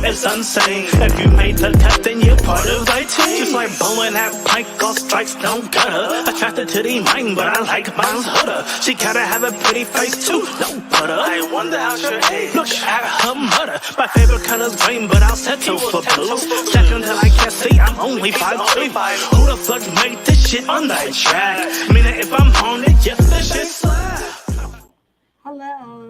it's insane. If you made the cut, then you're part of my team. Just like bowling at pike, all strikes don't cut her. Attracted to the mind, but I like mine's hooder. She gotta have a pretty face too, no butter. I wonder how she age. Look at her mother. My favorite color's green, but I'll settle for blue. Check until I can't see, I'm only 5'2". Who the fuck made this shit on that track? Meaning if I'm on it, yes, this shit slap. Hello.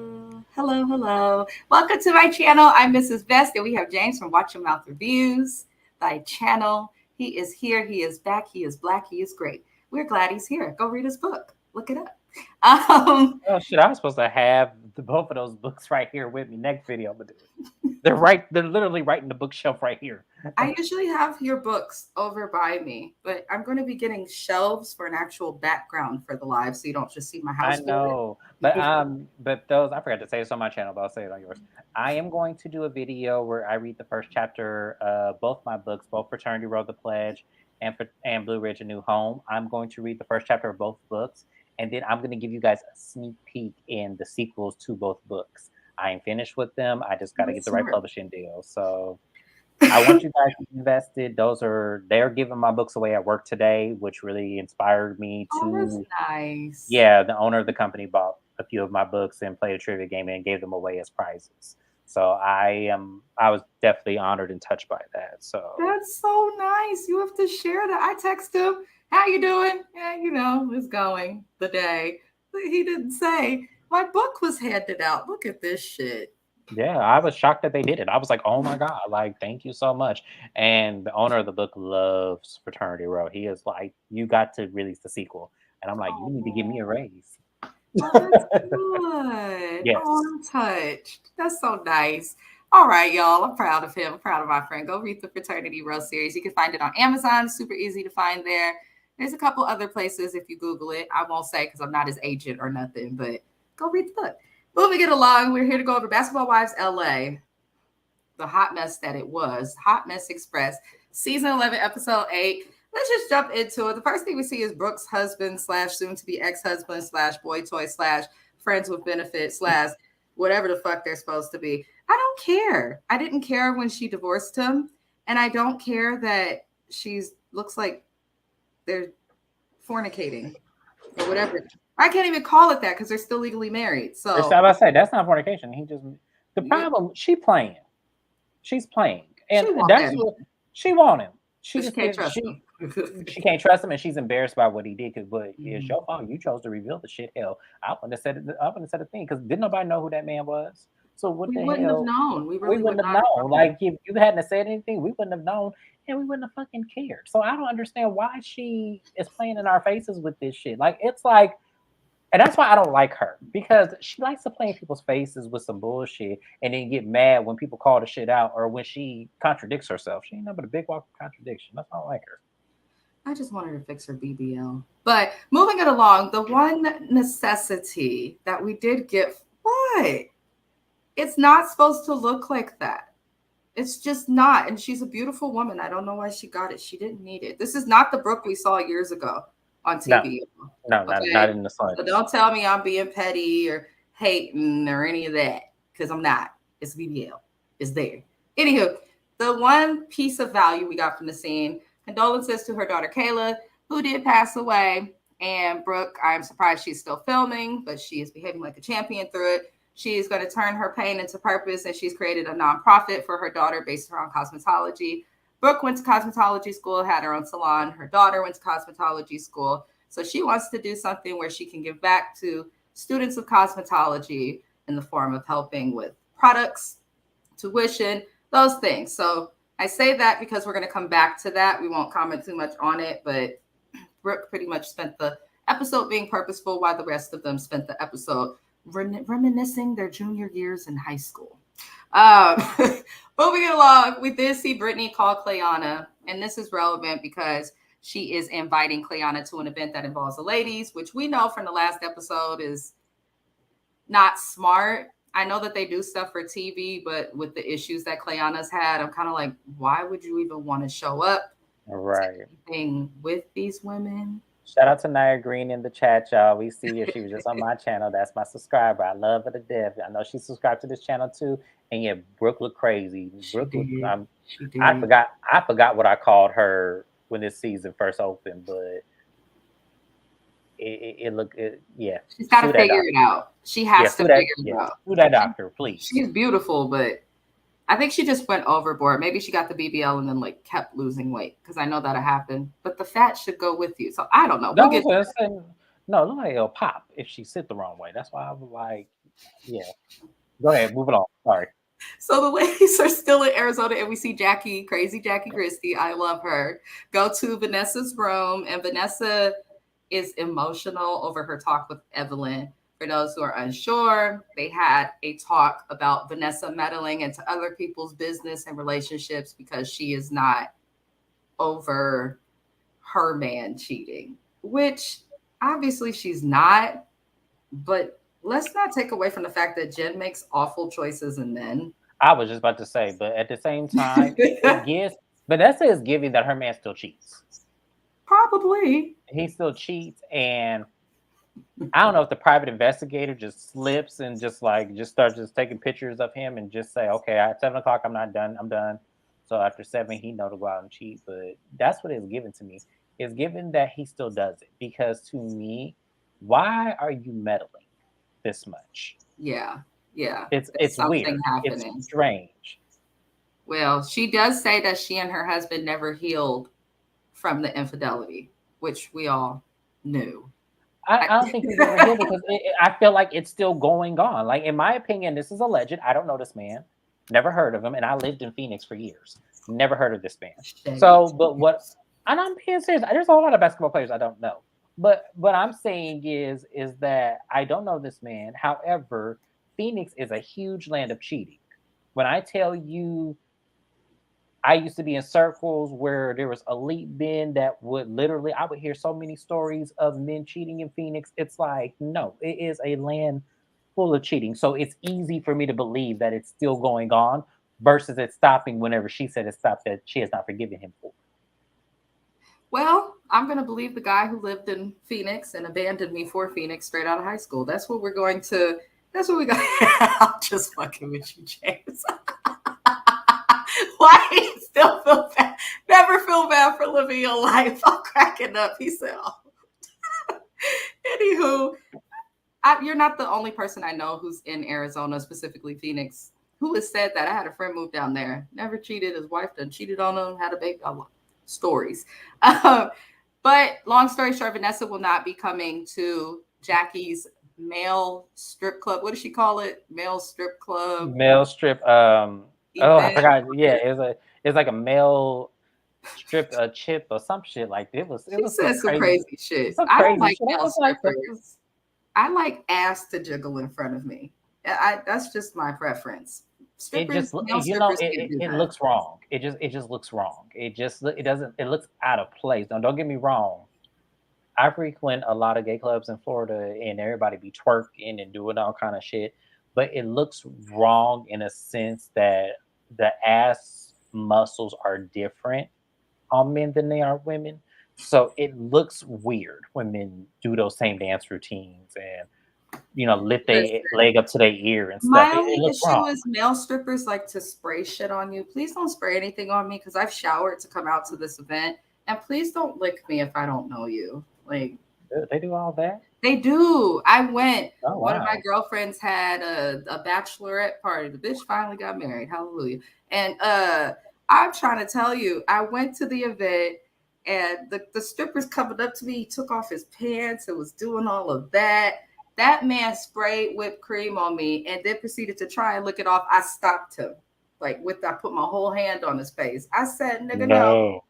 Welcome to my channel. I'm Mrs. Best, and we have James from Watch Your Mouth Reviews, thy channel. He is here. He is back. He is black. He is great. We're glad he's here. Go read his book. Look it up. Oh shit! I was supposed to have both of those books right here with me. Next video, but they're literally right in the bookshelf right here. I usually have your books over by me, but I'm going to be getting shelves for an actual background for the live, so you don't just see my house. I know, but those I forgot to say this on my channel, but I'll say it on yours. I am going to do a video where I read the first chapter of both my books, both Fraternity Road the Pledge and Blue Ridge A New Home. I'm going to read the first chapter of both books. And then I'm going to give you guys a sneak peek in the sequels to both books. I ain't finished with them. I just got to get the right publishing deal. So I want you guys to be invested. They're giving my books away at work today, which really inspired me to. Oh, that's nice. Yeah, the owner of the company bought a few of my books and played a trivia game and gave them away as prizes. So I was definitely honored and touched by that. So that's so nice. You have to share that. I text him. How you doing? Yeah, it's going the day. He didn't say my book was handed out. Look at this shit. Yeah, I was shocked that they did it. I was like, oh my God, like, thank you so much. And the owner of the book loves Fraternity Row. He is like, you got to release the sequel. And I'm like, you need to give me a raise. Oh, that's good. Yes. Oh, I'm touched. That's so nice. All right, y'all. I'm proud of him. I'm proud of my friend. Go read the Fraternity Row series. You can find it on Amazon. Super easy to find there. There's a couple other places if you Google it. I won't say because I'm not his agent or nothing, but go read the book. Moving it along, we're here to go over Basketball Wives LA, the hot mess that it was. Hot Mess Express, Season 11, Episode 8. Let's just jump into it. The first thing we see is Brooke's husband / soon-to-be ex-husband / boy toy / friends with benefits / whatever the fuck they're supposed to be. I don't care. I didn't care when she divorced him, and I don't care that looks like they're fornicating or whatever. I can't even call it that because they're still legally married. So I say that's not fornication. Problem. She's playing, and that's what she want him. She can't trust him. She can't trust him, and she's embarrassed by what he did. But it's your fault. You chose to reveal the shit. Hell, I wouldn't have said it. I wouldn't have said a thing because didn't nobody know who that man was. So what the hell? We wouldn't have known. We wouldn't have known. Like if you hadn't said anything, we wouldn't have known. And we wouldn't have fucking cared. So I don't understand why she is playing in our faces with this shit. Like, it's like, and that's why I don't like her, because she likes to play in people's faces with some bullshit and then get mad when people call the shit out or when she contradicts herself. She ain't nothing but a big walking contradiction. That's why I don't like her. I just want her to fix her BBL. But moving it along, the one necessity that we did get, what? It's not supposed to look like that. It's just not. And she's a beautiful woman. I don't know why she got it. She didn't need it. This is not the Brooke we saw years ago on TV. No, okay? not in the slightest. So don't tell me I'm being petty or hating or any of that, because I'm not. It's BBL. It's there. Anywho, the one piece of value we got from the scene, condolences to her daughter Kayla, who did pass away. And Brooke, I'm surprised she's still filming, but she is behaving like a champion through it. She's going to turn her pain into purpose, and she's created a nonprofit for her daughter based around cosmetology. Brooke went to cosmetology school, had her own salon. Her daughter went to cosmetology school. So she wants to do something where she can give back to students of cosmetology in the form of helping with products, tuition, those things. So I say that because we're going to come back to that. We won't comment too much on it, but Brooke pretty much spent the episode being purposeful while the rest of them spent the episode reminiscing their junior years in high school. Moving along, we did see Brittany call Clayanna, and this is relevant because she is inviting Clayanna to an event that involves the ladies, which we know from the last episode is not smart. I know that they do stuff for TV, but with the issues that Clayanna's had, I'm kind of like, why would you even want to show up? Right. Thing with these women? Shout out to Naya Green in the chat, y'all. We see her. She was just on my channel. That's my subscriber. I love her to death. I know she subscribed to this channel too. And yeah, Brooke looked crazy. Brooke looked, She did. I forgot what I called her when this season first opened, but it looked, yeah. She's got to figure it out. She has to figure it out. Sue that doctor, please. She's beautiful, but I think she just went overboard. Maybe she got the BBL and then like kept losing weight, because I know that'll happen. But the fat should go with you. So I don't know. No, look like it'll pop if she sit the wrong way. That's why I was like, yeah. Go ahead, move it on. Sorry. So the ladies are still in Arizona, and we see crazy Jackie Christie. I love her. Go to Vanessa's room, and Vanessa is emotional over her talk with Evelyn. For those who are unsure, they had a talk about Vanessa meddling into other people's business and relationships because she is not over her man cheating, which obviously she's not. But let's not take away from the fact that Jen makes awful choices in men. I was just about to say, but at the same time, Vanessa is giving that her man still cheats. Probably. He still cheats, and I don't know if the private investigator just slips and just starts taking pictures of him and just say, okay, at 7 o'clock, I'm not done. I'm done. So after 7, he know to go out and cheat. But that's what it's given to me. It's given that he still does it, because to me, why are you meddling this much? Yeah. It's weird. Happening. It's strange. Well, she does say that she and her husband never healed from the infidelity, which we all knew. I don't think he's ever healed, because I feel like it's still going on. Like, in my opinion, this is alleged. I don't know this man. Never heard of him. And I lived in Phoenix for years. Never heard of this man. So, but what, and I'm being serious. There's a lot of basketball players I don't know. But what I'm saying is that I don't know this man. However, Phoenix is a huge land of cheating. When I tell you, I used to be in circles where there was elite men that would literally, I would hear so many stories of men cheating in Phoenix. It's like, no, it is a land full of cheating. So it's easy for me to believe that it's still going on versus it stopping whenever she said it stopped, that she has not forgiven him for. Well, I'm going to believe the guy who lived in Phoenix and abandoned me for Phoenix straight out of high school. That's what we got. I'm just fucking with you, James. Why do you still feel bad? Never feel bad for living your life. I'm cracking up. He said, oh. Anywho, you're not the only person I know who's in Arizona, specifically Phoenix, who has said that. I had a friend move down there. Never cheated. His wife done cheated on him, had a baby. Stories. But long story short, Vanessa will not be coming to Jackie's male strip club. What does she call it? Male strip club. Male strip. Oh, I forgot. Yeah, it's like a male strip chip or some shit like it was. It was said some crazy shit. I don't like male strippers. I like ass to jiggle in front of me. That's just my preference. Strippers, it looks wrong. It just looks wrong. It looks out of place. Now, don't get me wrong. I frequent a lot of gay clubs in Florida, and everybody be twerking and doing all kind of shit. But it looks wrong in a sense that the ass muscles are different on men than they are women. So it looks weird when men do those same dance routines and, lift their leg up to their ear and stuff. My only issue is male strippers like to spray shit on you. Please don't spray anything on me, because I've showered to come out to this event. And please don't lick me if I don't know you. Like, they do all that? They do. I went. Oh, wow. One of my girlfriends had a bachelorette party. The bitch finally got married. Hallelujah. And I'm trying to tell you, I went to the event, and the strippers coming up to me. He took off his pants and was doing all of that. That man sprayed whipped cream on me and then proceeded to try and lick it off. I stopped him. I put my whole hand on his face. I said, nigga, no.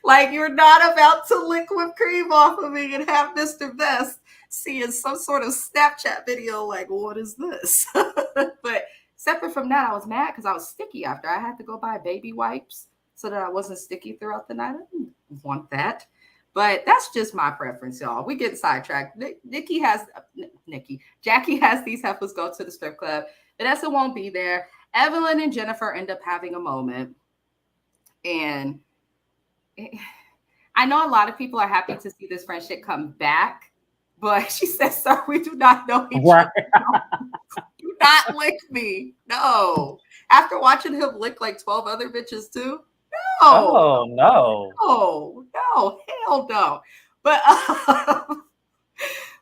Like, you're not about to lick whipped cream off of me and have Mr. Best seeing some sort of Snapchat video like, what is this? But separate from that, I was mad because I was sticky after. I had to go buy baby wipes so that I wasn't sticky throughout the night. I didn't want that. But that's just my preference, y'all. We get sidetracked. Jackie has these heifers go to the strip club. Vanessa won't be there. Evelyn and Jennifer end up having a moment. And I know a lot of people are happy to see this friendship come back, but she says, "Sir, we do not know each other. Do not lick me. No. After watching him lick like 12 other bitches too. No. Oh no. No, hell no. But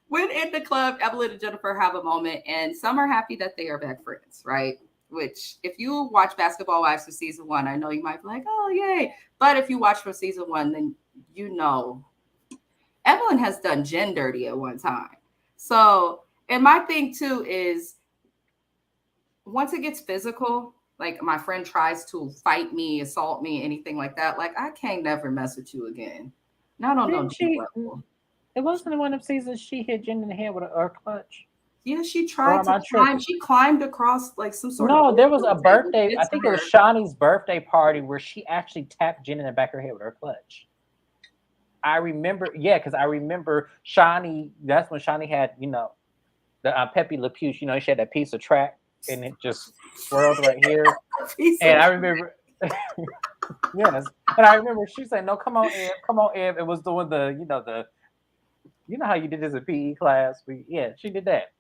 when in the club, Evelyn and Jennifer have a moment, and some are happy that they are back friends, right? Which, if you watch Basketball Wives for season 1, I know you might be like, oh, yay. But if you watch from season 1, then you know Evelyn has done Jen dirty at one time. So, and my thing too is once it gets physical, like my friend tries to fight me, assault me, anything like that, like I can't never mess with you again. No, I don't know. It wasn't one of seasons she hit Jen in the head with a clutch. Yeah, she tried to climb. She climbed across like some sort of. No, there was a birthday. I think it was Shawnee's birthday party where she actually tapped Jen in the back of her head with her clutch. I remember, yeah, because I remember Shawnee. That's when Shawnee had, you know, the Pepe Le Pew. You know, she had that piece of track and it just swirled right here. And I remember, yes, and I remember she said, "No, come on, Eb." It was doing the, you know how you did this in PE class. She did that.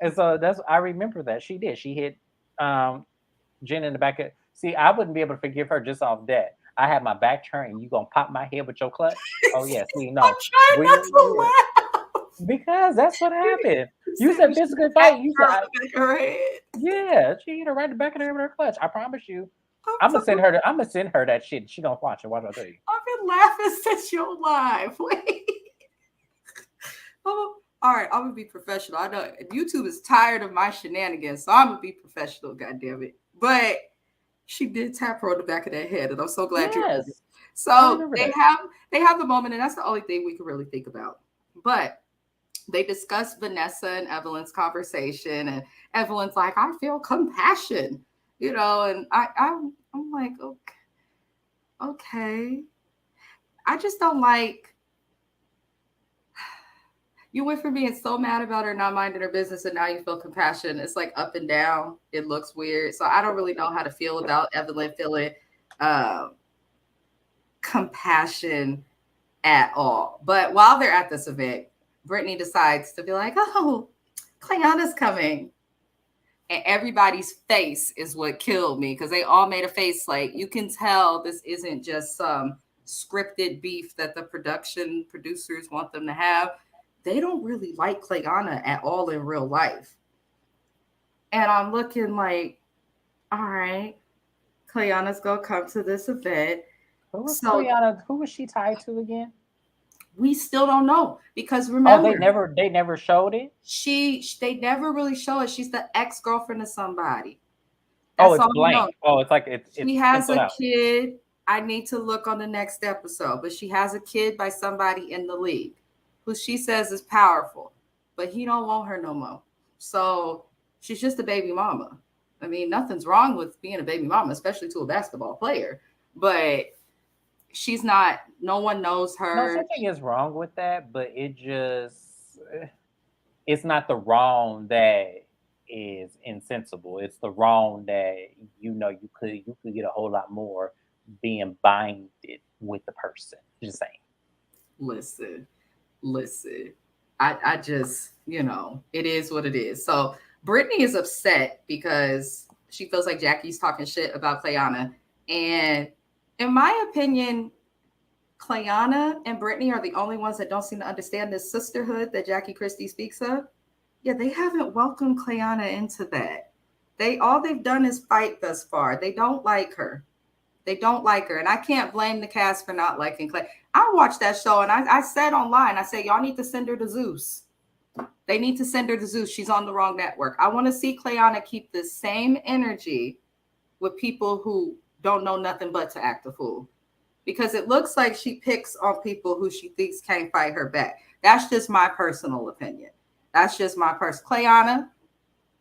And so I remember that she did. She hit Jen in the back of. See, I wouldn't be able to forgive her just off that. I had my back turned, and you gonna pop my head with your clutch? Oh yes, we know. I'm trying not to laugh because that's what happened. You said physical fight. You said her head. Yeah, she hit her right in the back of the head with her clutch. I promise you. I'm gonna send her that shit. She gonna watch it. Watch, I'll tell you. I've been laughing since you're live. Wait. Oh. All right, I'm gonna be professional. I know YouTube is tired of my shenanigans, so I'm gonna be professional. God damn it! But she did tap her on the back of that head, and I'm so glad you did. So they have the moment, and that's the only thing we can really think about. But they discuss Vanessa and Evelyn's conversation, and Evelyn's like, "I feel compassion," and I'm like, okay. I just don't like. You went from being so mad about her not minding her business, and now you feel compassion. It's like up and down. It looks weird. So I don't really know how to feel about Evelyn feeling compassion at all. But while they're at this event, Brittany decides to be like, oh, Clayanna's coming. And everybody's face is what killed me because they all made a face like, you can tell this isn't just some scripted beef that the producers want them to have. They don't really like Clayanna at all in real life. And I'm looking like, all right, Clayanna's going to come to this event. Clayanna? Who was she tied to again? We still don't know because remember. Oh, they never showed it? They never really show it. She's the ex-girlfriend of somebody. That's it's blank. Oh, it's like it's she has a kid. I need to look on the next episode, but she has a kid by somebody in the league who she says is powerful, but he don't want her no more. So she's just a baby mama. I mean, nothing's wrong with being a baby mama, especially to a basketball player, but she's not, no one knows her. No, something is wrong with that, but it's not the wrong that is insensible. It's the wrong that, you could get a whole lot more being binded with the person. Just saying. Listen, I just, it is what it is. So Brittany is upset because she feels like Jackie's talking shit about Clayanna. And in my opinion, Clayanna and Brittany are the only ones that don't seem to understand this sisterhood that Jackie Christie speaks of. Yeah, they haven't welcomed Clayanna into that. All they've done is fight thus far. They don't like her. And I can't blame the cast for not liking Clay. I watched that show and I said online, I said, y'all need to send her to Zeus. They need to send her to Zeus. She's on the wrong network. I want to see Clayanna keep the same energy with people who don't know nothing but to act a fool. Because it looks like she picks on people who she thinks can't fight her back. That's just my personal opinion. Clayanna,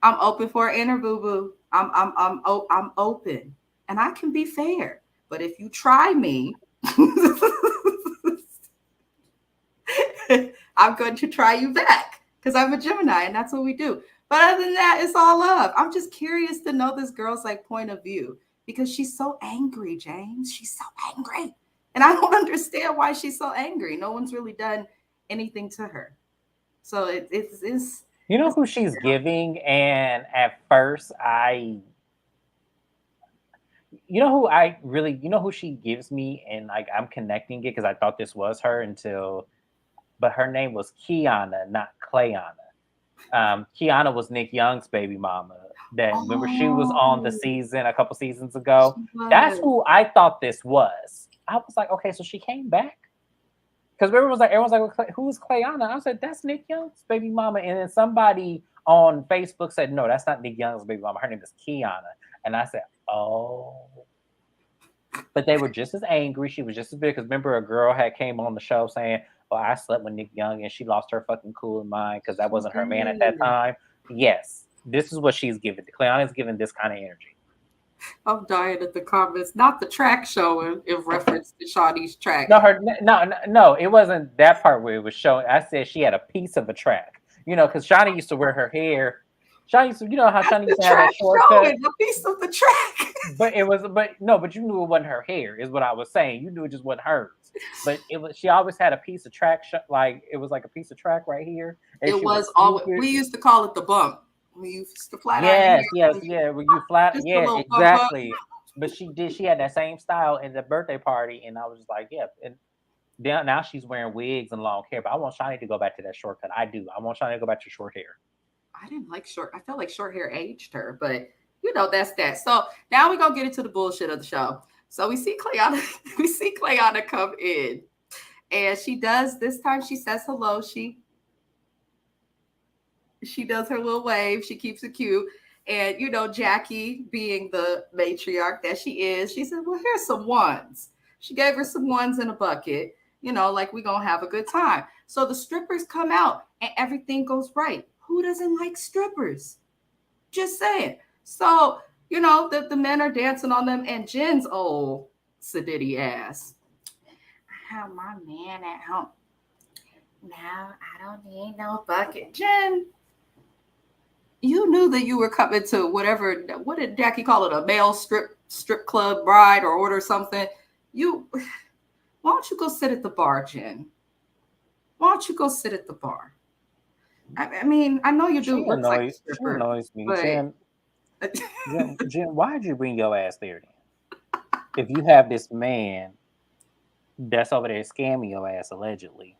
I'm open for an interview, boo. I'm open. And I can be fair. But if you try me, I'm going to try you back because I'm a Gemini and that's what we do. But other than that, it's all love. I'm just curious to know this girl's point of view because she's so angry, James. She's so angry. And I don't understand why she's so angry. No one's really done anything to her. So it's you know who she's giving, and at first you know who she gives me, and like I'm connecting it because I thought this was her but her name was Kiana, not Clayanna. Kiana was Nick Young's baby mama. Remember she was on the season a couple seasons ago. That's who I thought this was. I was like, okay, so she came back. Because everyone's like, who's Clayanna? I was like, that's Nick Young's baby mama. And then somebody on Facebook said, no, that's not Nick Young's baby mama. Her name is Kiana. And I said, oh. But they were just as angry. She was just as big. Because remember, a girl had came on the show saying, oh, I slept with Nick Young and she lost her fucking cool in mind because that wasn't her man at that time. Yes, this is what she's giving. Clayanna's giving this kind of energy. I'm dying at the comments. Not the track showing in reference to Shawnee's track. No, it wasn't that part where it was showing. I said she had a piece of a track. You know, because Shawnee used to wear her hair. Shawnee used to, you know how Shawnee used to have that short cut? A piece of the track. But you knew it wasn't her hair, is what I was saying. You knew it just wasn't hers. But she always had a piece of track, like it was like a piece of track right here. It was always, we used to call it the bump. We used to flat yes. When you flat, yeah, exactly. But she had that same style in the birthday party, and I was just like, yeah. And now she's wearing wigs and long hair. But I want Shawnee to go back to that shortcut. I do. I want Shawnee to go back to short hair. I didn't like short. I felt like short hair aged her, but you know that's that. So now we're gonna get into the bullshit of the show. So we see Clayanna come in, and she does this time. She says hello. She does her little wave. She keeps it cute. And, you know, Jackie, being the matriarch that she is, she said, well, here's some ones. She gave her some ones in a bucket, you know, like we're going to have a good time. So the strippers come out and everything goes right. Who doesn't like strippers? Just saying. So, you know, the men are dancing on them, and Jen's old sedity ass. I have my man at home. No, I don't need no bucket. Jen, you knew that you were coming to whatever, what did Jackie call it? A male strip club bride or order something. Why don't you go sit at the bar, Jen? Why don't you go sit at the bar? I mean, I know you do look like a stripper. She annoys me. But... Jen, why'd you bring your ass there then? If you have this man that's over there scamming your ass allegedly,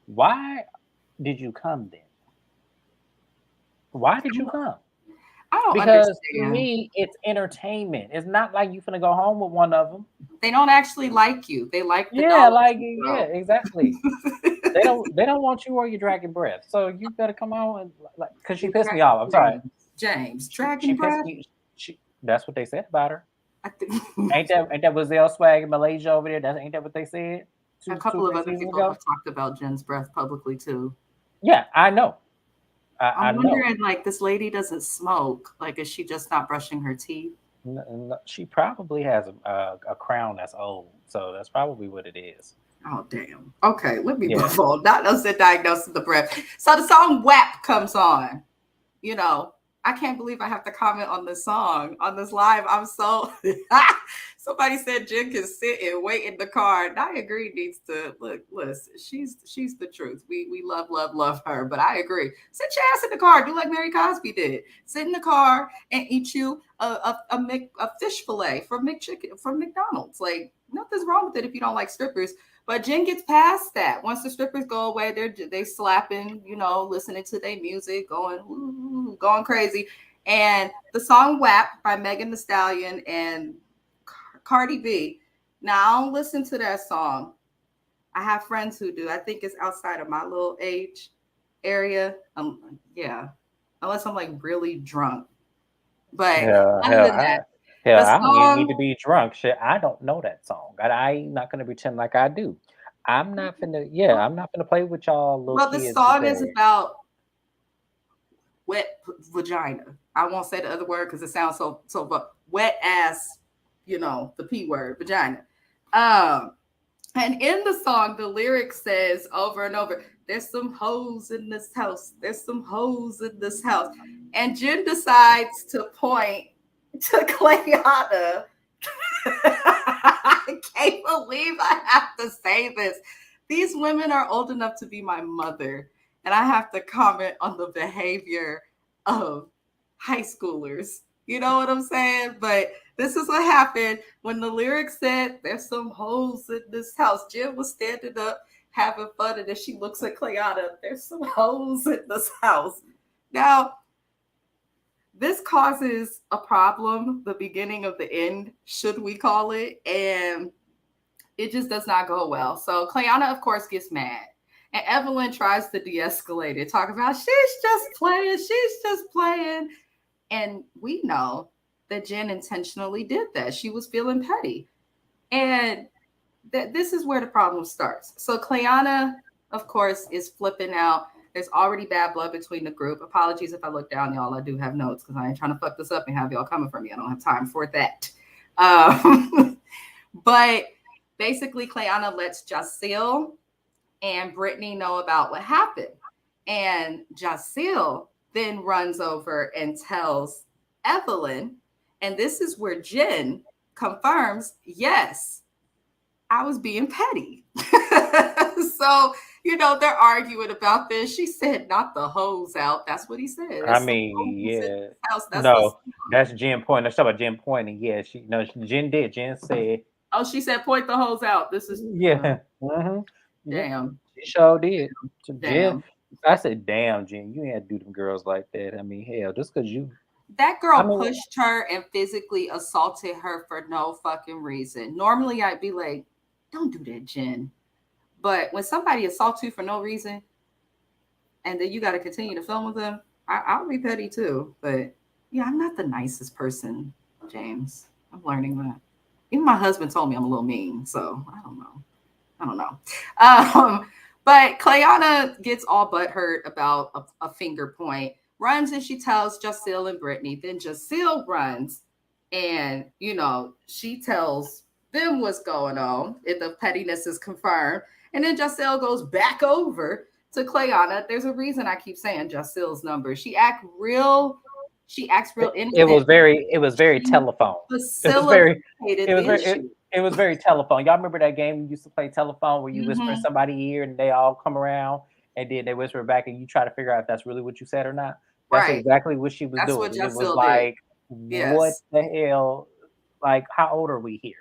why did you come then? Why did you come? I don't because understand. To me, it's entertainment. It's not like you finna go home with one of them. They don't actually like you. They like the exactly. They don't want you or your dragon breath. So you better come on and because she pissed me off. I'm sorry, James. Dragon breath. That's what they said about her. Ain't that Wazelle swag in Malaysia over there? Ain't that what they said? A couple of other people have talked about Jen's breath publicly too. Yeah, I know. I'm wondering, like, this lady doesn't smoke. Like, is she just not brushing her teeth? No, she probably has a crown that's old, so that's probably what it is. Oh, damn. Okay, let me move on. Not no diagnosing the breath. So the song WAP comes on. You know, I can't believe I have to comment on this song on this live. I'm so somebody said Jen can sit and wait in the car. And I agree, needs to listen. She's the truth. We love her. But I agree. Sit your ass in the car. Do like Mary Cosby did. Sit in the car and eat you a fish fillet from McDonald's. Like, nothing's wrong with it if you don't like strippers. But Jen gets past that. Once the strippers go away, they slapping, you know, listening to their music, going crazy. And the song WAP by Megan Thee Stallion and Cardi B. Now, I don't listen to that song. I have friends who do. I think it's outside of my little age area. Unless I'm like really drunk. But other than that, I don't need to be drunk. Shit, I don't know that song. I'm not gonna pretend like I do. I'm not gonna play with y'all little kids. Well, the song is about wet vagina. I won't say the other word because it sounds so wet ass, you know, the P word, vagina. And in the song, the lyric says over and over, there's some hoes in this house. There's some hoes in this house. And Jen decides to point to Clayanna I can't believe I have to say this. These women are old enough to be my mother, and I have to comment on the behavior of high schoolers. You know what I'm saying? But this is what happened when the lyrics said, "There's some hoes in this house." Jim was standing up having fun, and then she looks at Clayanna. "There's some hoes in this house." Now, this causes a problem, the beginning of the end, should we call it, and it just does not go well. So Clayanna, of course, gets mad, and Evelyn tries to de-escalate it, talk about she's just playing, and we know that Jen intentionally did that. She was feeling petty, and this is where the problem starts. So Clayanna, of course, is flipping out. There's already bad blood between the group. Apologies if I look down, y'all. I do have notes because I ain't trying to fuck this up and have y'all coming for me. I don't have time for that. But basically, Clayanna lets Jacille and Brittany know about what happened. And Jacille then runs over and tells Evelyn. And this is where Jen confirms, yes, I was being petty. So, they're arguing about this. She said, "Not the hose out." That's what he said. I mean, yeah. That's Jen pointing. Let's talk about Jen pointing. Yeah, Jen did. Jen said, "Oh, she said, point the hose out." This is Mm-hmm. Damn. She sure did. Damn. Jen, I said, "Damn, Jen, you ain't do them girls like that." I mean, hell, just because you. That girl pushed her and physically assaulted her for no fucking reason. Normally, I'd be like, "Don't do that, Jen." But when somebody assaults you for no reason, and then you got to continue to film with them, I'll be petty too. But yeah, I'm not the nicest person, James. I'm learning that. Even my husband told me I'm a little mean, so I don't know. But Clayanna gets all butthurt about a finger point, runs and she tells Jacille and Brittany. Then Jacille runs and, she tells them what's going on if the pettiness is confirmed. And then Jacille goes back over to Clayanna. There's a reason I keep saying Jacille's number. She acts real innocent. It was very telephone. It was very telephone. Y'all remember that game we used to play telephone where you whisper in somebody's ear and they all come around and then they whisper back and you try to figure out if that's really what you said or not? That's exactly what she was doing. What it was like, what the hell? Like, how old are we here?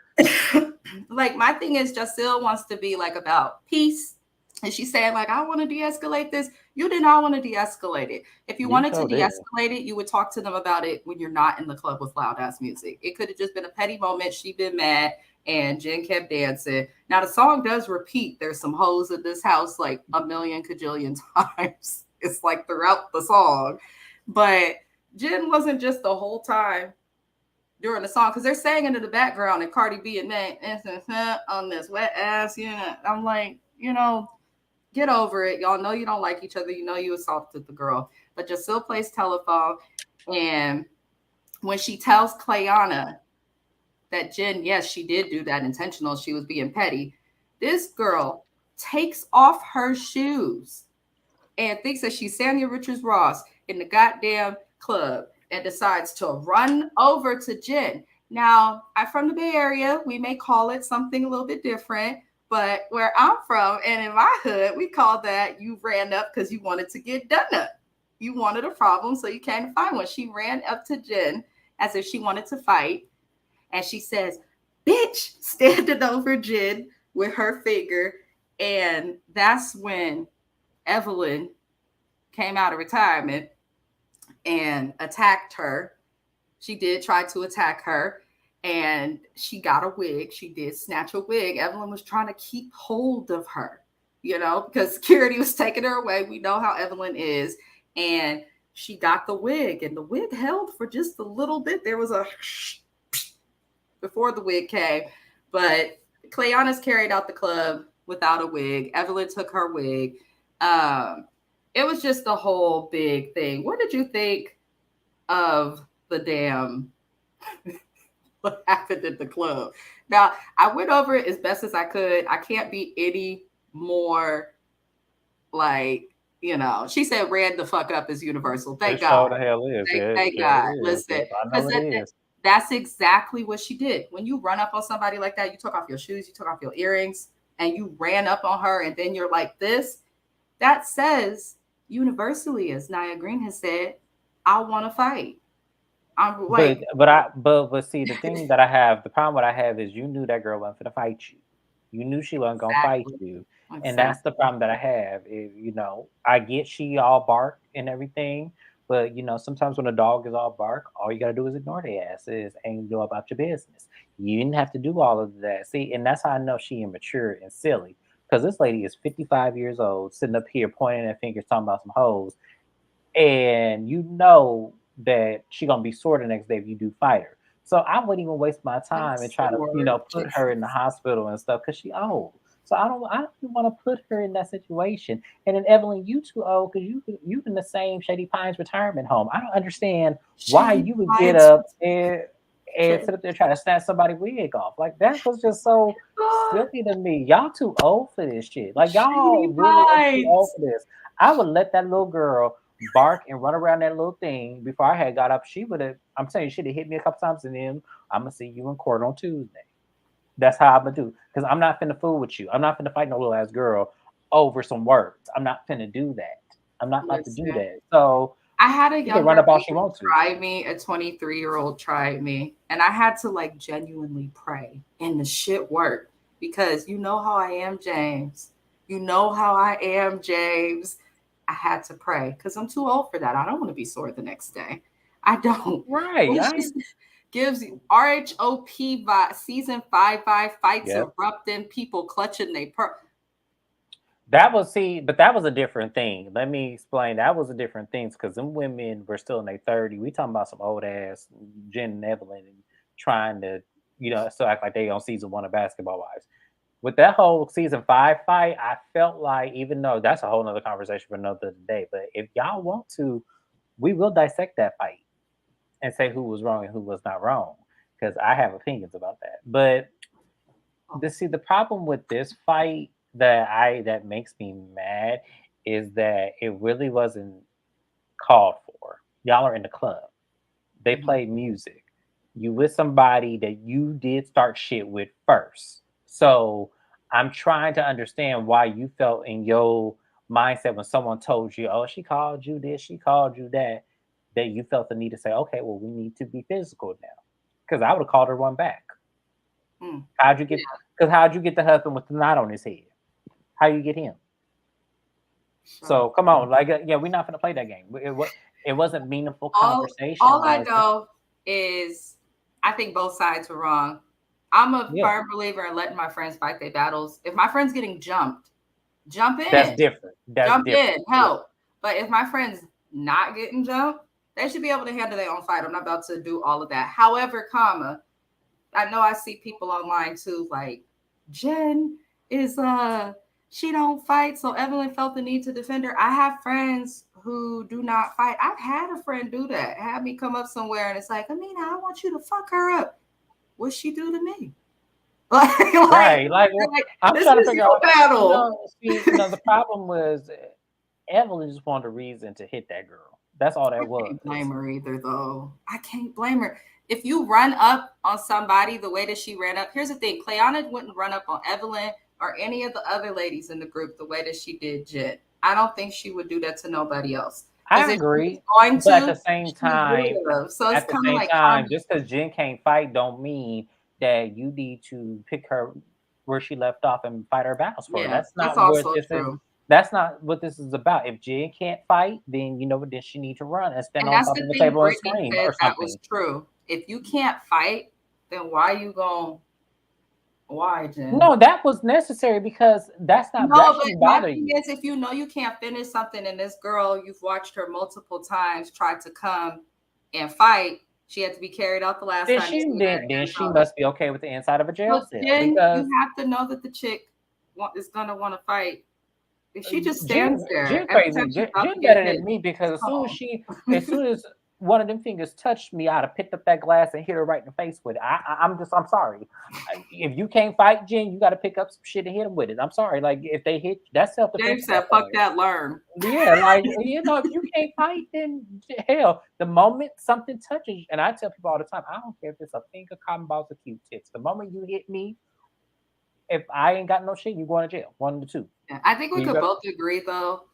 Like, my thing is, Jacille wants to be like about peace. And she's saying, like, I want to de-escalate this. You did not want to de-escalate it. If you wanted to de-escalate it, you would talk to them about it when you're not in the club with loud ass music. It could have just been a petty moment. She'd been mad and Jen kept dancing. Now, the song does repeat. There's some hoes in this house like a million cajillion times. It's like throughout the song. But Jen wasn't just the whole time during the song, because they're singing in the background and Cardi B and that on this wet ass, I'm like, get over it. Y'all know you don't like each other. You know you assaulted the girl. But Jacille plays telephone, and when she tells Clayanna that Jen, yes, she did do that intentional, she was being petty, this girl takes off her shoes and thinks that she's Sanya Richards-Ross in the goddamn club, and decides to run over to Jen. Now, I'm from the Bay Area. We may call it something a little bit different, but where I'm from and in my hood, we call that you ran up because you wanted to get done up. You wanted a problem, so you came to find one. She ran up to Jen as if she wanted to fight, and she says, "Bitch," standing over Jen with her finger. And that's when Evelyn came out of retirement and attacked her. She did try to attack her, and she got a wig. She did snatch a wig. Evelyn was trying to keep hold of her, because security was taking her away. We know how Evelyn is. And she got the wig, and the wig held for just a little bit. There was a before the wig came, but Clayanna's carried out the club without a wig. Evelyn took her wig. It was just a whole big thing. What did you think of the damn what happened at the club? Now, I went over it as best as I could. I can't be any more like, she said ran the fuck up is universal. Thank God. The hell is. Thank God. Listen, That's exactly what she did. When you run up on somebody like that, you took off your shoes, you took off your earrings, and you ran up on her, and then you're like this. That says universally, as Nia Green has said, I want to fight. I'm like, but see, the thing that I have, the problem what I have is you knew that girl wasn't gonna fight you. You knew she wasn't gonna fight exactly, you, and that's the exactly. problem that I have. You know, I get she all bark and everything, but you know, sometimes when a dog is all bark, all you gotta do is ignore their asses and go about your business. You didn't have to do all of that. See, and that's how I know she immature and silly. Because this lady is 55 years old, sitting up here pointing at fingers, talking about some hoes, and you know that she gonna be sore the next day if you do fight her. So I wouldn't even waste my time and try to, you know, put her in the hospital and stuff because she old. So I don't want to put her in that situation. And then Evelyn, you too old because you in the same Shady Pines retirement home. I don't understand why Shady you would get Pines. up and sit up there trying to snatch somebody's wig off. Like that was just so silly to me. Y'all too old for this shit. Like y'all Shady really are too old Pines. for this. I would let that little girl bark and run around that little thing before I had got up. She would have, I'm saying, she'd have hit me a couple times, and then I'm gonna see you in court on Tuesday. That's how I'm gonna do. Because I'm not finna fool with you. I'm not finna fight no little ass girl over some words. I'm not finna do that. I'm not about to do Listen, that. So I had a she can run up younger all she lady wants to. try me, a 23-year-old tried me, and I had to like genuinely pray, and the shit worked because you know how I am, James. You know how I am, James. I had to pray because I'm too old for that. I don't want to be sore the next day. I don't. Right. What she gives you RHOP vibe, season 5 fights Yep. erupting, people clutching they per. That was but that was a different thing. Let me explain. That was a different thing because them women were still in their 30s. We talking about some old ass Jen and Evelyn and trying to, you know, still act like they on season 1 of Basketball Wives. With that whole season 5 fight, I felt like, even though that's a whole nother conversation for another day, but if y'all want to, we will dissect that fight and say who was wrong and who was not wrong. Because I have opinions about that. But the problem with this fight that makes me mad is that it really wasn't called for. Y'all are in the club. They play music. You with somebody that you did start shit with first. So I'm trying to understand why you felt in your mindset when someone told you, oh, she called you this, she called you that you felt the need to say, okay, well, we need to be physical now. Because I would have called her one back. How'd you get? Because how'd you get the husband with the knot on his head? How you get him? So come on, like yeah, we're not gonna play that game. It wasn't meaningful conversation. All I know is I think both sides were wrong. I'm a firm believer in letting my friends fight their battles. If my friend's getting jumped, jump in. That's different. Jump in, help. But if my friend's not getting jumped, they should be able to handle their own fight. I'm not about to do all of that. However, I know I see people online too, like Jen is she don't fight, so Evelyn felt the need to defend her. I have friends who do not fight. I've had a friend do that, have me come up somewhere, and it's like, Amina, I want you to fuck her up. What'd she do to me? Right, like I'm trying to figure out. Battle. The problem was Evelyn just wanted a reason to hit that girl. That's all that was. I can't blame her either, though. I can't blame her. If you run up on somebody the way that she ran up, here's the thing: Clayanna wouldn't run up on Evelyn or any of the other ladies in the group the way that she did Jen. I don't think she would do that to nobody else. I agree. But at the same time, just because Jen can't fight, don't mean that you need to pick her where she left off and fight her battles for her. That's not what this is. That's not what this is about. If Jen can't fight, then you know what, then she need to run and stand on top of the table and scream or something. That was true. If you can't fight, then why you going? Why, Jen? No, that was necessary because that's not. No, but my thing is, if you know you can't finish something, and this girl, you've watched her multiple times try to come and fight, she had to be carried out the last time. Then she must be okay with the inside of a jail cell. Then you have to know that the chick is gonna want to fight. If she just stands there, Jen crazy. Jen better than me because as soon as one of them fingers touched me, I'd have picked up that glass and hit her right in the face with it. I'm sorry. If you can't fight, Jen, you got to pick up some shit and hit them with it. I'm sorry. Like if they hit, that's self-defense. James said, "Fuck that, learn." Yeah, like if you can't fight, then hell, the moment something touches, and I tell people all the time, I don't care if it's a finger, cotton balls, or Q-tips. The moment you hit me, if I ain't got no shit, you going to jail. One of the two. Yeah, I think we could both agree though.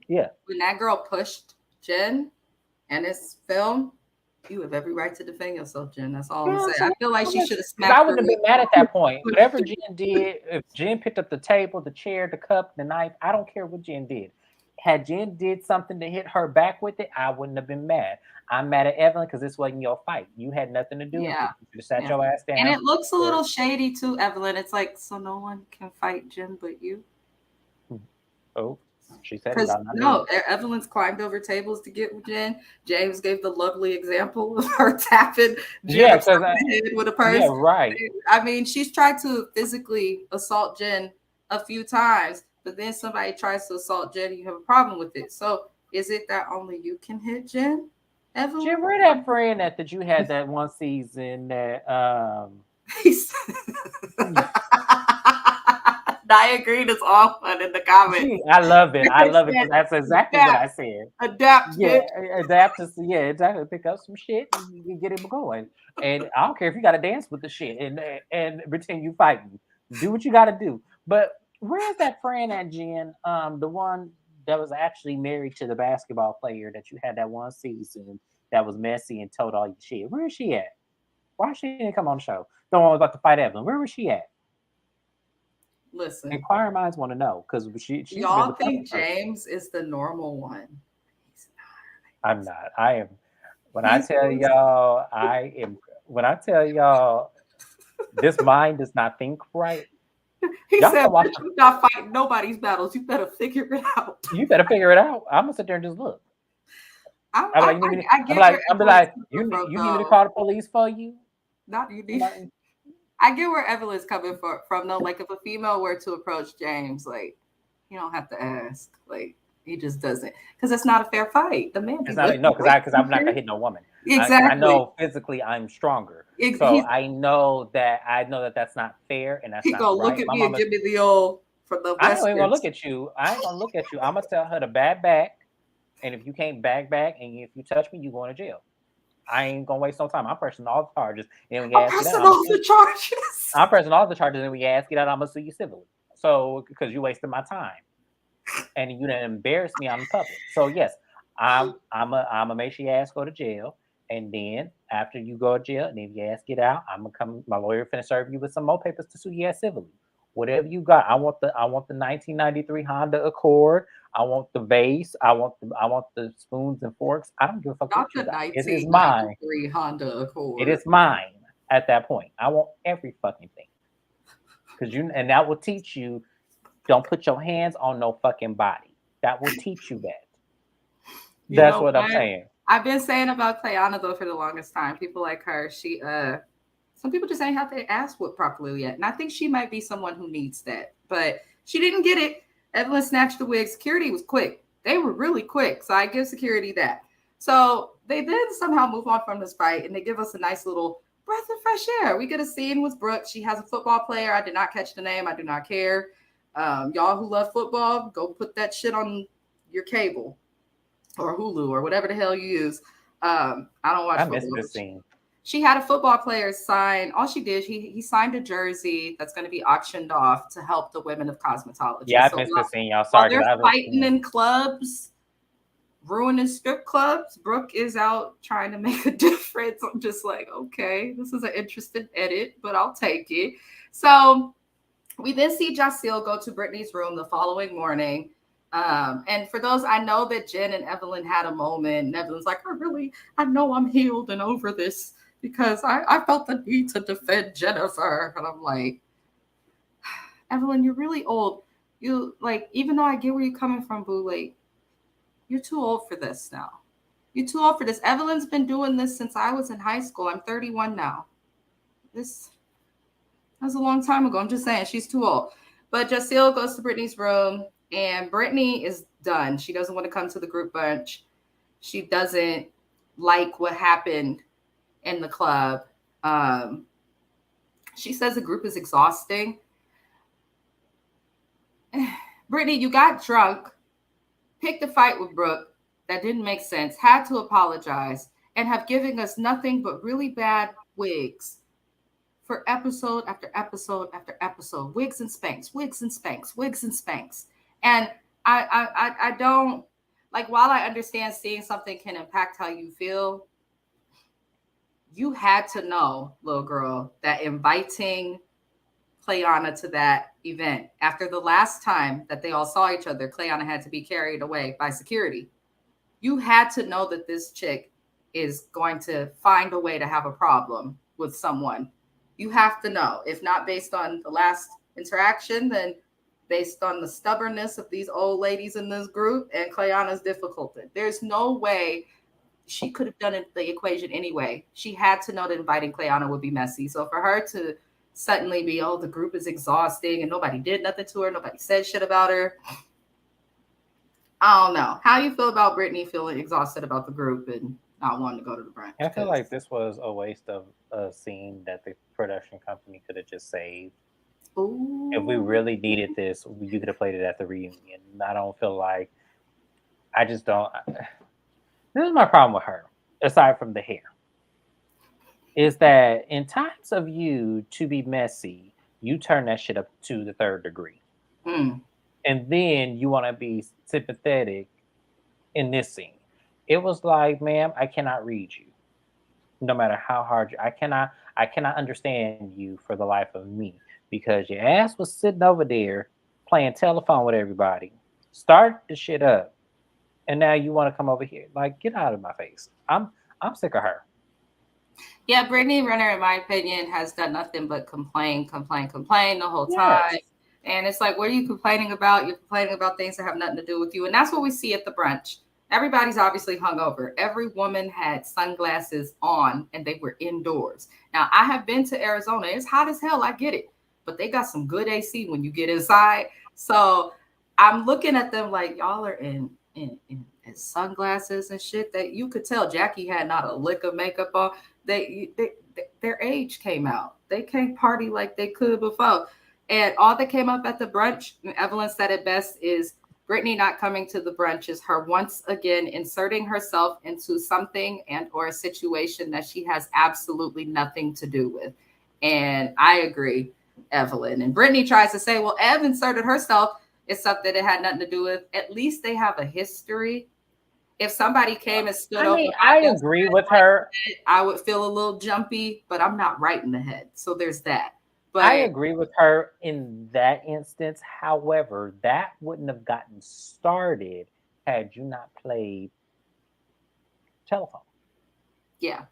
Yeah. When that girl pushed Jen and this film, you have every right to defend yourself, Jen. That's all I'm saying. I feel like she should have smacked her. I wouldn't have been mad at that point. Whatever Jen did, if Jen picked up the table, the chair, the cup, the knife, I don't care what Jen did. Had Jen did something to hit her back with it, I wouldn't have been mad. I'm mad at Evelyn because this wasn't your fight. You had nothing to do with it. You should have sat your ass down. And it looks a little shady too, Evelyn. It's like, so no one can fight Jen but you. Oh, she said it. No, Evelyn's climbed over tables to get with Jen. James gave the lovely example of her tapping Jen head with a purse. Yeah, right. I mean, she's tried to physically assault Jen a few times, but then somebody tries to assault Jen and you have a problem with it. So is it that only you can hit Jen? Evelyn? Jen, where that friend that you had that one season that Nia Green is all fun in the comments. I love it. I love it. That's exactly what I said. Adapt. Yeah, adapt to exactly. Pick up some shit and get it going. And I don't care if you got to dance with the shit and pretend you fighting. Do what you got to do. But where's that friend at, Jen? The one that was actually married to the basketball player that you had that one season that was messy and told all your shit. Where is she at? Why she didn't come on the show? The one was about to fight Evelyn. Where was she at? Listen, inquiring minds want to know because y'all think James is the normal one. He's not. I'm not. I am. When I tell y'all, I am. When I tell y'all, this mind does not think right. He said, "You're not fighting nobody's battles. You better figure it out." You better figure it out. I'm gonna sit there and just look. I'm like, you need me to call the police for you? Not you need. I get where Evelyn's coming from though. Like if a female were to approach James, like you don't have to ask. Like he just doesn't, because it's not a fair fight. The man. It's not, no, because I'm not gonna hit no woman. Exactly. I know physically I'm stronger, so I know that that's not fair, and that's not right. Look at me and give me the old from the. I ain't gonna look at you. I ain't gonna look at you. I'm gonna tell her to back, and if you can't back, and if you touch me, you going to jail. I ain't gonna waste no time. I'm pressing all the charges. And I'm pressing all the charges. I'm pressing all the charges, and when you ask it out, I'm gonna sue you civilly. So because you wasted my time, and you didn't embarrass me out in public. So yes, I'm a make sure your ass go to jail, and then after you go to jail, and if your ass get out, I'm gonna come. My lawyer finna serve you with some more papers to sue you ass civilly. Whatever you got, I want the 1993 Honda Accord. I want the vase. I want the spoons and forks. I don't give a fuck what you got. It is mine. Honda Accord. It is mine at that point. I want every fucking thing. And that will teach you, don't put your hands on no fucking body. That will teach you that. That's what I'm saying. I've been saying about Clayanna though for the longest time. People like her, some people just ain't have their ass whipped properly yet. And I think she might be someone who needs that. But she didn't get it. Evelyn snatched the wig. Security was quick. They were really quick. So I give security that. So they then somehow move on from this fight. And they give us a nice little breath of fresh air. We get a scene with Brooke. She has a football player. I did not catch the name. I do not care. Y'all who love football, go put that shit on your cable. Or Hulu. Or whatever the hell you use. I don't watch football. I missed this scene. She had a football player sign. All she did, he signed a jersey that's going to be auctioned off to help the women of cosmetology. Yeah, I missed the scene, y'all. Sorry. They're fighting in clubs, ruining strip clubs. Brooke is out trying to make a difference. I'm just like, okay, this is an interesting edit, but I'll take it. So we then see Jaceel go to Brittany's room the following morning. And for those, I know that Jen and Evelyn had a moment. And Evelyn's like, I know I'm healed and over this. Because I felt the need to defend Jennifer. And I'm like, Evelyn, you're really old. You like, even though I get where you're coming from, boo, like, you're too old for this now. You're too old for this. Evelyn's been doing this since I was in high school. I'm 31 now. That was a long time ago. I'm just saying she's too old. But Jaceel goes to Brittany's room and Brittany is done. She doesn't want to come to the group bunch. She doesn't like what happened in the club. She says the group is exhausting. Brittany, you got drunk, picked a fight with Brooke that didn't make sense, had to apologize, and have given us nothing but really bad wigs for episode after episode after episode. Wigs and spanks, wigs and spanks, wigs and spanks. And I don't, like, while I understand seeing something can impact how you feel, you had to know, little girl, that inviting Clayanna to that event after the last time that they all saw each other, Clayanna had to be carried away by security. You had to know that this chick is going to find a way to have a problem with someone. You have to know, if not based on the last interaction, then based on the stubbornness of these old ladies in this group and Clayanna's difficulty. There's no way she could have done the equation anyway. She had to know that inviting Clayanna would be messy. So for her to suddenly be, oh, the group is exhausting and nobody did nothing to her, nobody said shit about her. I don't know. How do you feel about Brittany feeling exhausted about the group and not wanting to go to the brunch? I feel like this was a waste of a scene that the production company could have just saved. Ooh. If we really needed this, you could have played it at the reunion. I don't feel like, I just don't. This is my problem with her, aside from the hair, is that in times of you to be messy, you turn that shit up to the third degree. Mm. And then you want to be sympathetic in this scene. It was like, ma'am, I cannot read you. No matter how hard I cannot understand you for the life of me, because your ass was sitting over there playing telephone with everybody. Start the shit up. And now you want to come over here. Like, get out of my face. I'm sick of her. Yeah, Brittany Renner, in my opinion, has done nothing but complain the whole time. Yes. And it's like, what are you complaining about? You're complaining about things that have nothing to do with you. And that's what we see at the brunch. Everybody's obviously hungover. Every woman had sunglasses on and they were indoors. Now, I have been to Arizona. It's hot as hell. I get it. But they got some good AC when you get inside. So I'm looking at them like, y'all are in sunglasses and shit that you could tell Jackie had not a lick of makeup on. Their age came out. They can't party like they could before. And all that came up at the brunch, and Evelyn said it best, is Brittany not coming to the brunch is her once again inserting herself into something and or a situation that she has absolutely nothing to do with. And I agree, Evelyn. And Brittany tries to say, well, Ev inserted herself in something that had nothing to do with. At least they have a history. If somebody came and stood over, I agree with her. I would feel a little jumpy, but I'm not right in the head. So there's that. But I agree with her in that instance. However, that wouldn't have gotten started had you not played telephone. Yeah.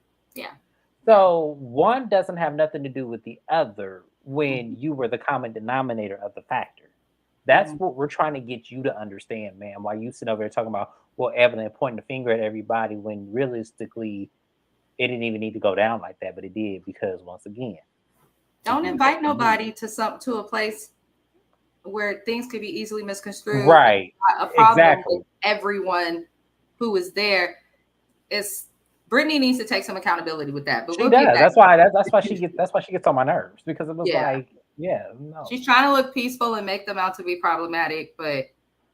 So one doesn't have nothing to do with the other when you were the common denominator of the factor. That's what we're trying to get you to understand, man. While you sit over there talking about, well, Evelyn pointing the finger at everybody when realistically it didn't even need to go down like that, but it did because once again, don't invite nobody to a place where things could be easily misconstrued. Right. A problem with everyone who is there. Brittany needs to take some accountability with that. But she does. That's why she gets on my nerves, because it was like, no. She's trying to look peaceful and make them out to be problematic, but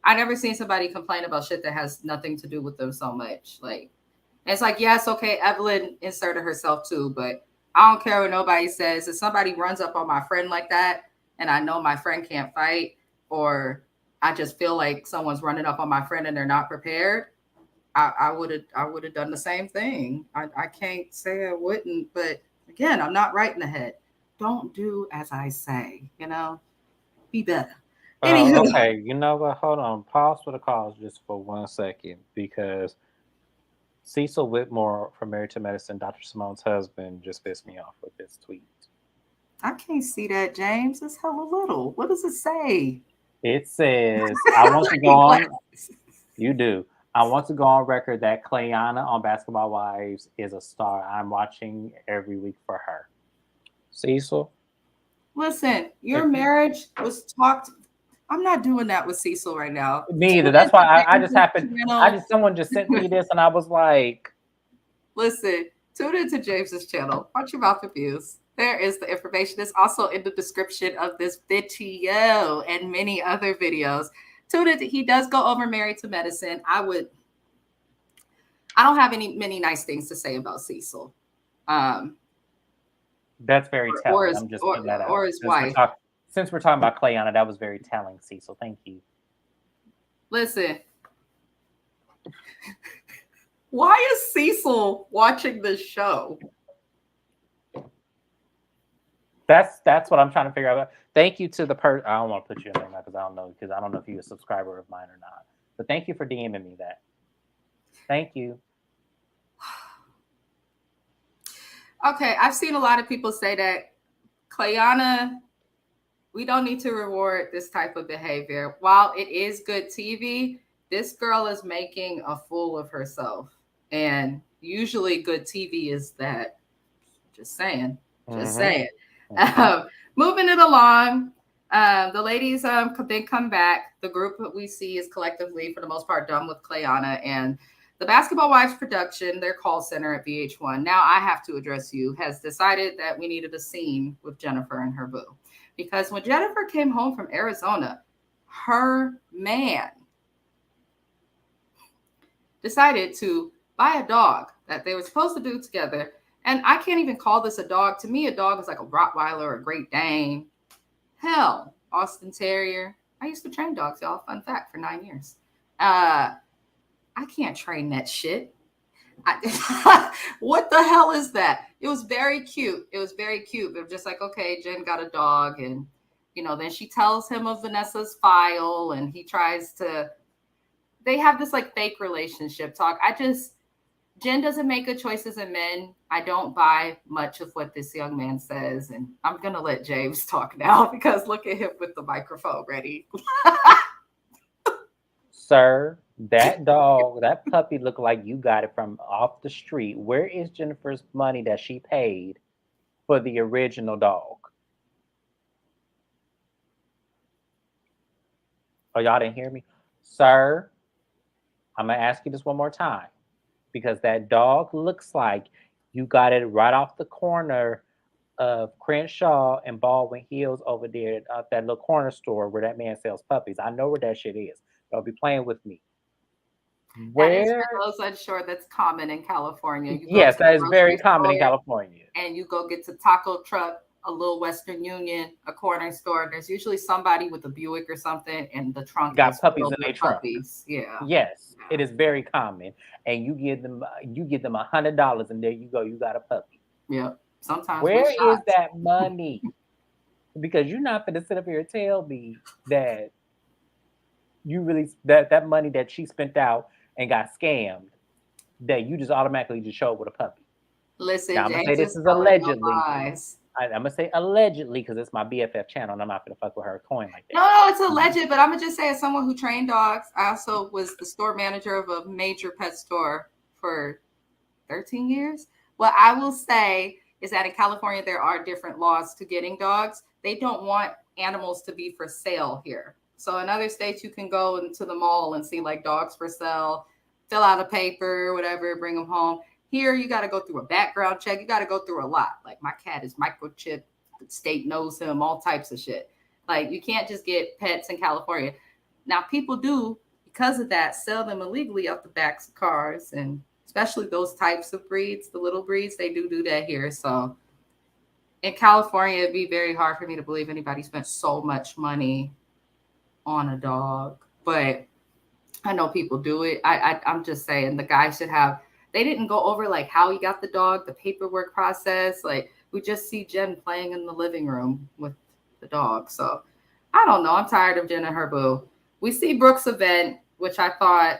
I never seen somebody complain about shit that has nothing to do with them so much. Like, it's like, yes, okay, Evelyn inserted herself too, but I don't care what nobody says. If somebody runs up on my friend like that, and I know my friend can't fight, or I just feel like someone's running up on my friend and they're not prepared, I would have done the same thing. I can't say I wouldn't, but again, I'm not right in the head. Don't do as I say, be better. Okay, you know what? Hold on. Pause for the cause just for 1 second, because Cecil Whitmore from Married to Medicine, Dr. Simone's husband, just pissed me off with this tweet. I can't see that, James. It's hella little. What does it say? It says, I want to go on. You do. I want to go on record that Clayanna on Basketball Wives is a star. I'm watching every week for her. Cecil? Listen, your marriage was talked. I'm not doing that with Cecil right now. Me either. That's why someone just sent me this and I was like, Listen, tune into James's channel. Watch your mouth reviews. There is the information. It's also in the description of this video and many other videos. Tune in. He does go over Married to Medicine. I don't have many nice things to say about Cecil. That's very telling. I'm just putting that out. Or his wife. Since we're talking about Clayanna, that was very telling, Cecil. Thank you. Listen. Why is Cecil watching this show? That's what I'm trying to figure out. Thank you to the person. I don't want to put you in there because I don't know if you're a subscriber of mine or not. But thank you for DMing me that. Thank you. Okay, I've seen a lot of people say that Clayanna, we don't need to reward this type of behavior. While it is good TV, this girl is making a fool of herself. And usually good TV is that. Just saying. Just saying. Moving it along, the ladies then come back. The group that we see is collectively, for the most part, done with Clayanna, and the Basketball Wives production, their call center at VH1. Now I have to address you, has decided that we needed a scene with Jennifer and her boo. Because when Jennifer came home from Arizona, her man decided to buy a dog that they were supposed to do together. And I can't even call this a dog. To me, a dog is like a Rottweiler or a Great Dane. Hell, Austin Terrier. I used to train dogs, y'all. Fun fact, for 9 years. I can't train that shit. What the hell is that? It was very cute. It was very cute. It was just like, okay, Jen got a dog. And, then she tells him of Vanessa's file. And he tries to, they have this like fake relationship talk. Jen doesn't make good choices in men. I don't buy much of what this young man says. And I'm going to let James talk now because look at him with the microphone ready. Sir, that dog, that puppy looked like you got it from off the street. Where is Jennifer's money that she paid for the original dog? Oh, y'all didn't hear me? Sir, I'm going to ask you this one more time. Because that dog looks like you got it right off the corner of Crenshaw and Baldwin Hills over there at that little corner store where that man sells puppies. I know where that shit is. Don't be playing with me. That is, for those unsure, that's common in California. Yes, that is very common in California. And you go get to taco truck, a little Western Union, a corner store. There's usually somebody with a Buick or something, and the trunk got puppies in their trunk. Yeah. Yes, it is very common, and you give them $100, and there you go, you got a puppy. Yeah. Sometimes. Where is that money? Because you're not going to sit up here and tell me that you really that money that she spent out and got scammed, that you just automatically just show up with a puppy. Listen, now, I'm gonna say this is allegedly. I'm gonna say allegedly because it's my BFF channel, and I'm not gonna fuck with her coin like that. No, it's alleged, but I'm gonna just say, as someone who trained dogs, I also was the store manager of a major pet store for 13 years. What I will say is that in California, there are different laws to getting dogs. They don't want animals to be for sale here. So in other states, you can go into the mall and see like dogs for sale, fill out a paper, whatever, bring them home. Here, you got to go through a background check. You got to go through a lot. Like, my cat is microchipped. The state knows him, all types of shit. Like, you can't just get pets in California. Now, people do, because of that, sell them illegally out the backs of cars. And especially those types of breeds, the little breeds, they do that here. So in California, it'd be very hard for me to believe anybody spent so much money on a dog. But I know people do it. I'm just saying the guy should have... They didn't go over like how he got the dog, the paperwork process. Like, we just see Jen playing in the living room with the dog. So I don't know. I'm tired of Jen and her boo. We see Brooke's event, which I thought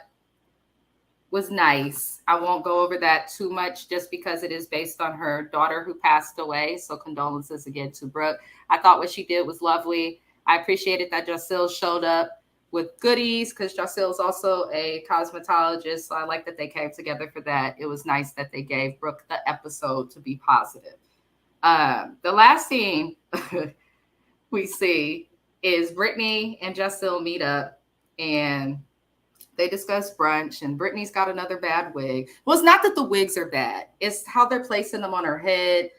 was nice. I won't go over that too much just because it is based on her daughter who passed away. So condolences again to Brooke. I thought what she did was lovely. I appreciated that Jocelyn showed up with goodies because Jocelyn is also a cosmetologist. So I like that they came together for that. It was nice that they gave Brooke the episode to be positive. The last scene we see is Brittany and Jocelyn meet up, and They discuss brunch, and Brittany's got another bad wig. Well, it's not that the wigs are bad. It's how they're placing them on her head,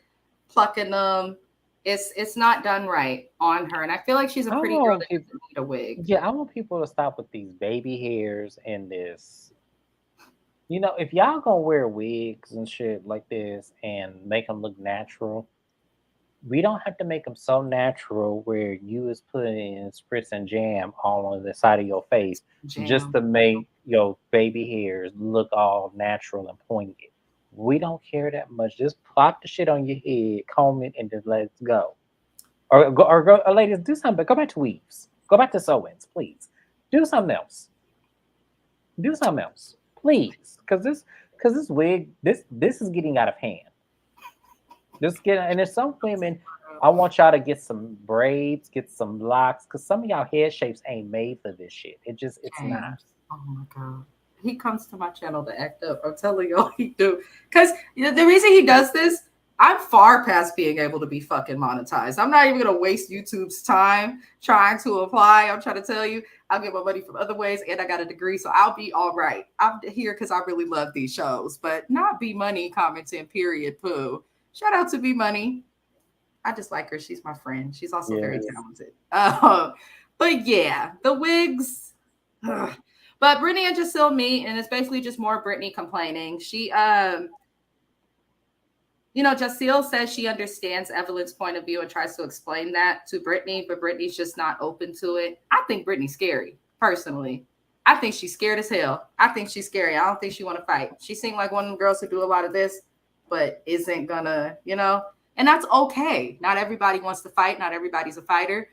plucking them. It's not done right on her. And I feel like she's a pretty girl that doesn't need a wig. Yeah, I want people to stop with these baby hairs and this. You know, if y'all gonna wear wigs and shit like this and make them look natural, we don't have to make them so natural where you is putting spritz and jam all on the side of your face just to make your baby hairs look all natural and pointed. We don't care that much. Just plop the shit on your head, comb it, and just let it go. Or ladies, do something. Go back to weaves. Go back to sew-ins, please. Do something else. Do something else, please. Because this wig, this is getting out of hand. And there's some women, I want y'all to get some braids, get some locks, because some of y'all head shapes ain't made for this shit. It's not. Oh my God. He comes to my channel to act up. I'm telling y'all he do. Because the reason he does this, I'm far past being able to be fucking monetized. I'm not even going to waste YouTube's time trying to apply. I'm trying to tell you, I'll get my money from other ways, and I got a degree, so I'll be all right. I'm here because I really love these shows, but not B Money commenting, period, poo. Shout out to B Money. I just like her. She's my friend. She's also very talented. But yeah, the wigs. Ugh. But Brittany and Giselle meet, and it's basically just more Brittany complaining. She, Giselle says she understands Evelyn's point of view and tries to explain that to Brittany, but Brittany's just not open to it. I think Brittany's scary, personally. I think she's scared as hell. I think she's scary. I don't think she want to fight. She seemed like one of the girls who do a lot of this, but isn't gonna, and that's okay. Not everybody wants to fight. Not everybody's a fighter,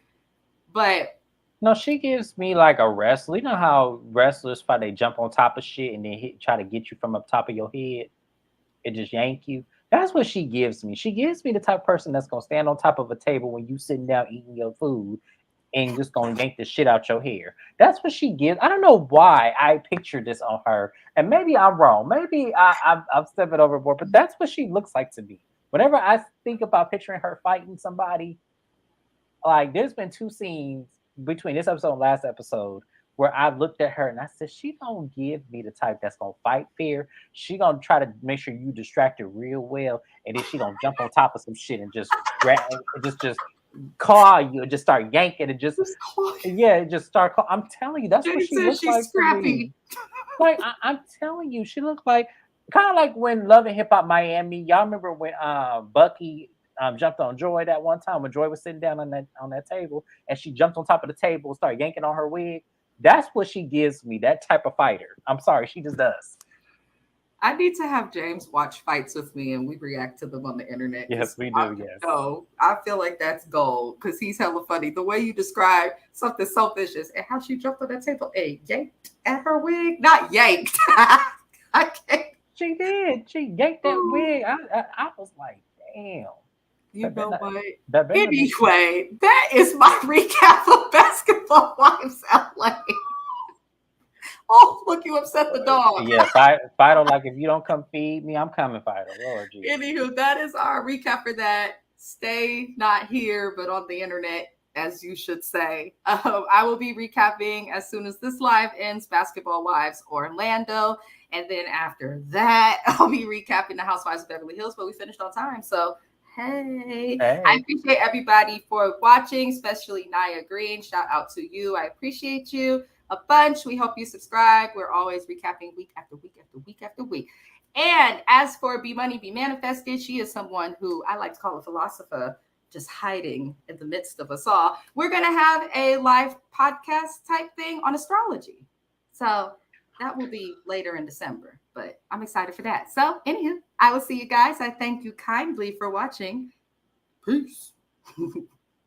but no, she gives me like a wrestler. You know how wrestlers fight, they jump on top of shit and then try to get you from up top of your head and just yank you. That's what she gives me. She gives me the type of person that's gonna stand on top of a table when you sitting down eating your food and just gonna yank the shit out your hair. That's what she gives. I don't know why I picture this on her, and maybe I'm wrong. Maybe I'm stepping overboard, but that's what she looks like to me. Whenever I think about picturing her fighting somebody, like there's been 2 scenes between this episode and last episode where I looked at her and I said, she don't give me the type that's gonna fight fair. She gonna try to make sure you distracted real well, and then she gonna jump on top of some shit and just grab, just claw you and just start yanking and just start. I'm telling you, that's what she looks like. Scrappy. Like I'm telling you, she looked like kind of like when Love and Hip Hop Miami. Y'all remember when Bucky jumped on Joy that one time when Joy was sitting down on that table and she jumped on top of the table and started yanking on her wig. That's what she gives me, that type of fighter. I'm sorry, she just does. I need to have James watch fights with me and we react to them on the internet. Yes, we do, yes. No, I feel like that's gold because he's hella funny. The way you describe something so vicious and how she jumped on that table and yanked at her wig. Not yanked. I can't. She did. She yanked that wig. I was like, damn. You know what? Anyway, that is my recap of Basketball Wives LA. Oh, look, you upset the dog. Yeah, Fido, like, if you don't come feed me, I'm coming, Fido. Lord Jesus. Anywho, that is our recap for that. Stay not here, but on the internet, as you should say. I will be recapping as soon as this live ends, Basketball Wives Orlando. And then after that, I'll be recapping the Housewives of Beverly Hills, but we finished on time. So, hey. I appreciate everybody for watching, especially Naya Green. Shout out to you. I appreciate you a bunch. We hope you subscribe. We're always recapping week after week after week after week. And as for Be Money, Be Manifested, she is someone who I like to call a philosopher, just hiding in the midst of us all. We're going to have a live podcast type thing on astrology. So that will be later in December, but I'm excited for that. So anywho, I will see you guys. I thank you kindly for watching. Peace.